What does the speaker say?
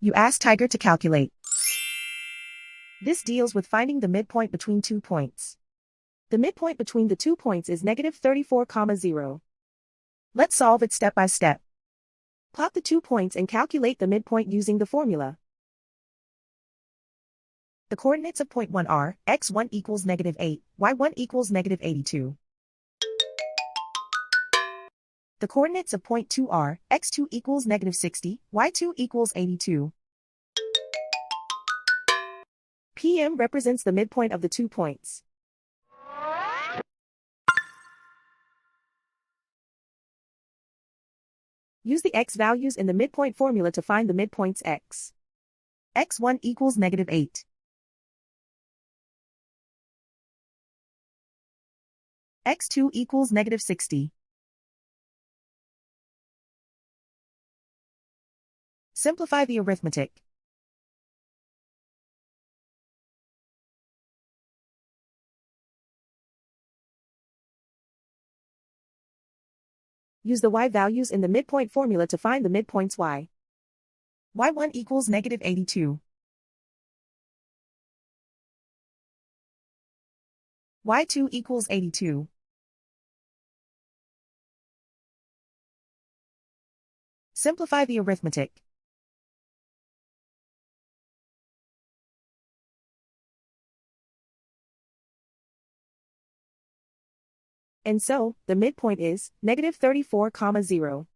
You ask Tiger to calculate. This deals with finding the midpoint between 2 points. The midpoint between the 2 points is negative 34,0. Let's solve it step by step. Plot the 2 points and calculate the midpoint using the formula. The coordinates of point 1 are x1 equals negative 8, y1 equals negative 82. The coordinates of point 2 are x2 equals negative 60, y2 equals 82. PM represents the midpoint of the 2 points. Use the x values in the midpoint formula to find the midpoints x. x1 equals negative 8. x2 equals negative 60. Simplify the arithmetic. Use the y values in the midpoint formula to find the midpoints y. y1 equals negative 82. y2 equals 82. Simplify the arithmetic. And so, the midpoint is negative 34,0.